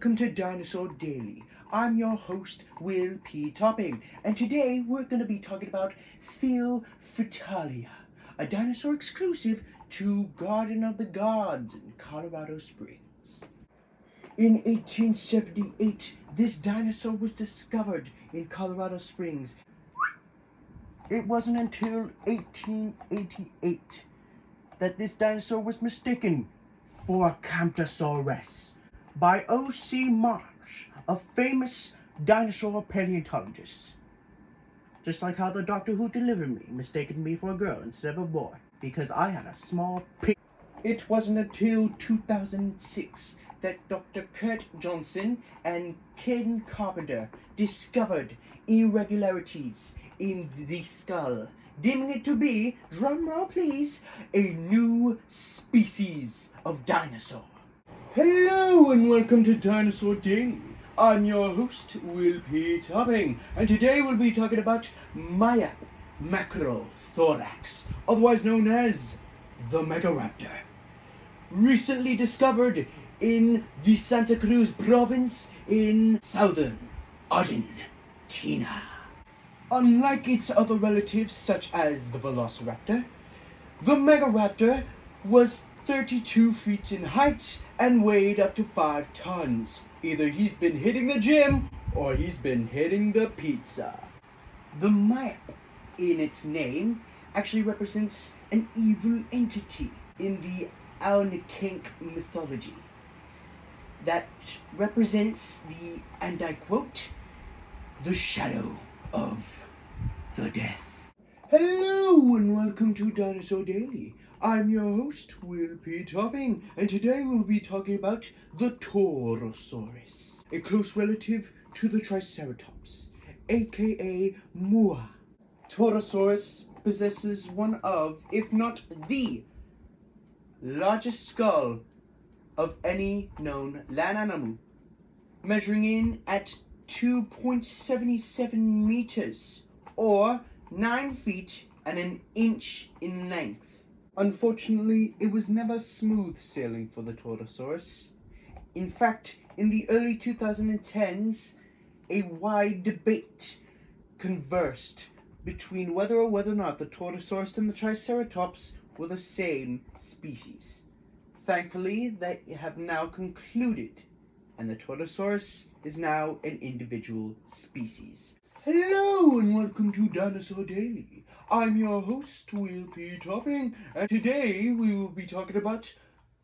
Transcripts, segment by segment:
welcome to Dinosaur Daily. I'm your host, Will P. Topping, and today we're going to be talking about Phil Fritalia, a dinosaur exclusive to Garden of the Gods in Colorado Springs. In 1878, this dinosaur was discovered in Colorado Springs. It wasn't until 1888 that this dinosaur was mistaken for a Camptosaurus by O.C. Marsh, a famous dinosaur paleontologist. Just like how the Doctor Who delivered me mistaken me for a girl instead of a boy because I had a small pig. It wasn't until 2006 that Dr. Kurt Johnson and Ken Carpenter discovered irregularities in the skull, deeming it to be, drumroll please, a new species of dinosaur. Hello and welcome to Dinosaur Daily. I'm your host, Will P. Topping, and today we'll be talking about Maya macrothorax, otherwise known as the Megaraptor. Recently discovered in the Santa Cruz province in southern Argentina. Unlike its other relatives such as the Velociraptor, the Megaraptor was 32 feet in height and weighed up to 5 tons. Either he's been hitting the gym or he's been hitting the pizza. The Maya in its name actually represents an evil entity in the Aonakink mythology that represents the, and I quote, the shadow of the death. Hello and welcome to Dinosaur Daily. I'm your host, Will P. Topping, and today we'll be talking about the Torosaurus, a close relative to the Triceratops, aka Mua. Torosaurus possesses one of, if not the, largest skull of any known land animal, measuring in at 2.77 meters, or 9 feet and an inch in length. Unfortunately, it was never smooth sailing for the Torosaurus. In fact, in the early 2010s, a wide debate conversed between whether or not the Torosaurus and the Triceratops were the same species. Thankfully, they have now concluded, and the Torosaurus is now an individual species. Hello and welcome to Dinosaur Daily. I'm your host, Will P. Topping, and today we will be talking about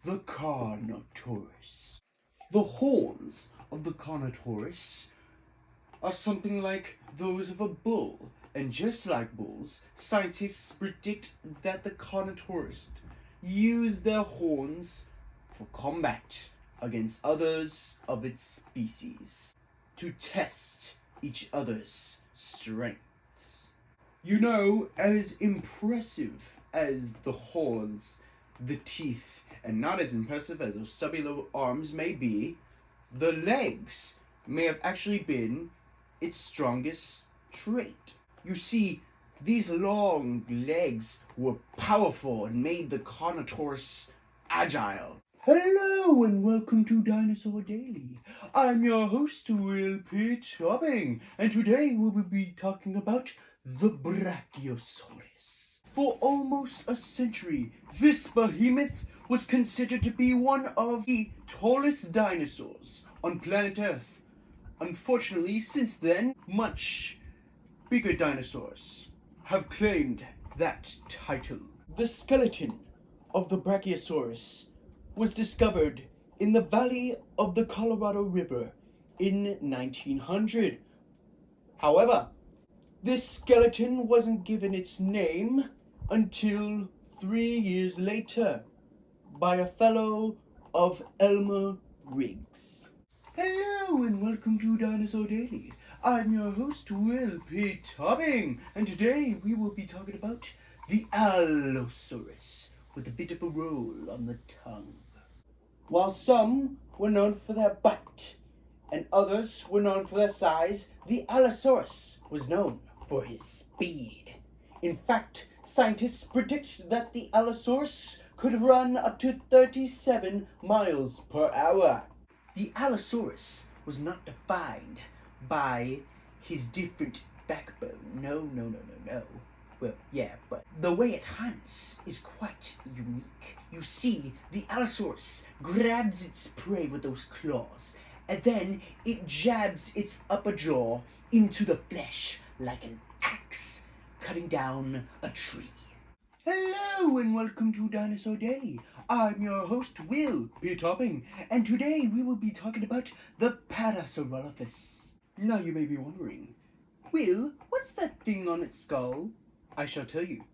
the Carnotaurus. The horns of the Carnotaurus are something like those of a bull, and just like bulls, scientists predict that the Carnotaurus use their horns for combat against others of its species, to test each other's strengths. You know, as impressive as the horns, the teeth, and not as impressive as those stubby little arms may be, the legs may have actually been its strongest trait. You see, these long legs were powerful and made the Carnotaurus agile. Hello and welcome to Dinosaur Daily. I'm your host, Will P. Topping, and today we will be talking about the Brachiosaurus. For almost a century, this behemoth was considered to be one of the tallest dinosaurs on planet Earth. Unfortunately, since then, much bigger dinosaurs have claimed that title. The skeleton of the Brachiosaurus was discovered in the valley of the Colorado River in 1900. However, this skeleton wasn't given its name until 3 years later by a fellow of Elmer Riggs. Hello and welcome to Dinosaur Daily. I'm your host, Will P. Topping, and today we will be talking about the Allosaurus, with a bit of a roll on the tongue. While some were known for their bite, and others were known for their size, the Allosaurus was known for his speed. In fact, scientists predict that the Allosaurus could run up to 37 miles per hour. the Allosaurus was not defined by his different backbone. No. Well, yeah, but the way it hunts is quite unique. You see, the Allosaurus grabs its prey with those claws, and then it jabs its upper jaw into the flesh like an axe, cutting down a tree. Hello and welcome to Dinosaur Daily. I'm your host, Will P. Topping, and today we will be talking about the Parasaurolophus. Now you may be wondering, Will, what's that thing on its skull? I shall tell you.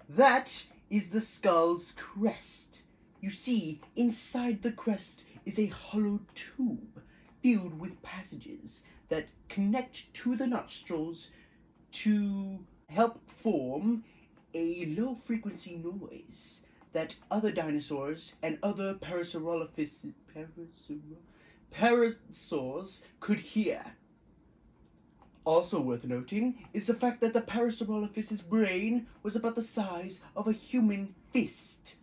That is the skull's crest. You see, inside the crest is a hollow tube filled with passages that connect to the nostrils to help form a low-frequency noise that other dinosaurs and other parasaurs could hear. Also worth noting is the fact that the Parasaurolophus's brain was about the size of a human fist.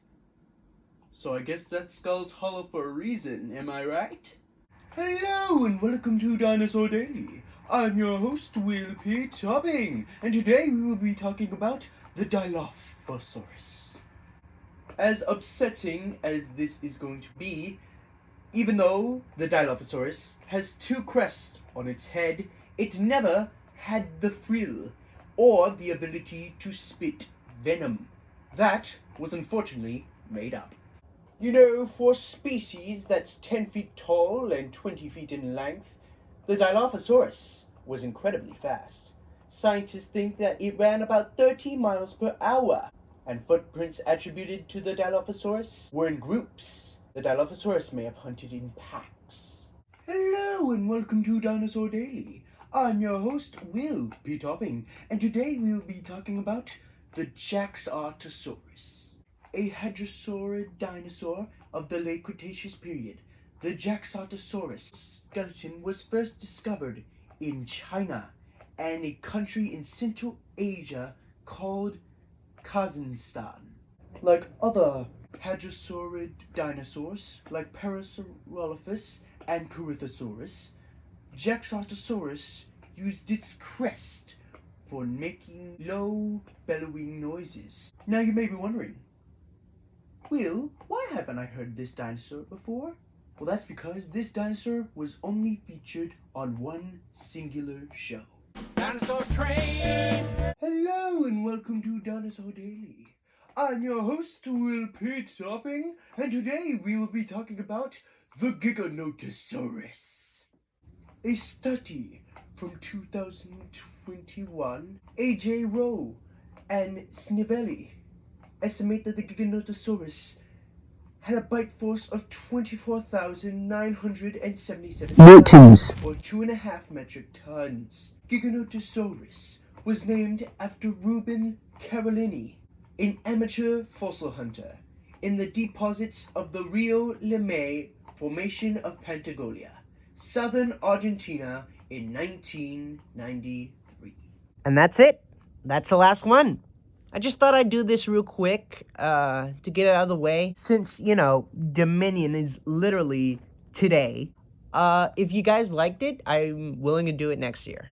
So I guess that skull's hollow for a reason, am I right? Hello and welcome to Dinosaur Daily. I'm your host, Will P. Topping, and today we will be talking about the Dilophosaurus. As upsetting as this is going to be, even though the Dilophosaurus has two crests on its head, it never had the frill or the ability to spit venom. That was unfortunately made up. You know, for a species that's 10 feet tall and 20 feet in length, the Dilophosaurus was incredibly fast. Scientists think that it ran about 30 miles per hour, and footprints attributed to the Dilophosaurus were in groups. The Dilophosaurus may have hunted in packs. Hello and welcome to Dinosaur Daily. I'm your host, Will P. Topping, and today we will be talking about the Jaxartosaurus, a hadrosaurid dinosaur of the late Cretaceous period. The Jaxartosaurus skeleton was first discovered in China and a country in Central Asia called Kazakhstan. Like other hadrosaurid dinosaurs, like Parasaurolophus and Corythosaurus, Jaxartosaurus used its crest for making low, bellowing noises. Now you may be wondering, Will, why haven't I heard this dinosaur before? Well, that's because this dinosaur was only featured on one singular show. Dinosaur Train! Hello and welcome to Dinosaur Daily. I'm your host, Will P. Topping, and today we will be talking about the Giganotosaurus. A study from 2021, A.J. Rowe and Snivelli estimate that the Giganotosaurus had a bite force of 24,977 newtons, or 2.5 metric tons. Giganotosaurus was named after Reuben Carolini, an amateur fossil hunter in the deposits of the Rio Leme Formation of Patagonia, southern Argentina, in 1993. And that's it. That's the last one. I just thought I'd do this real quick to get it out of the way, since, Dominion is literally today. If you guys liked it, I'm willing to do it next year.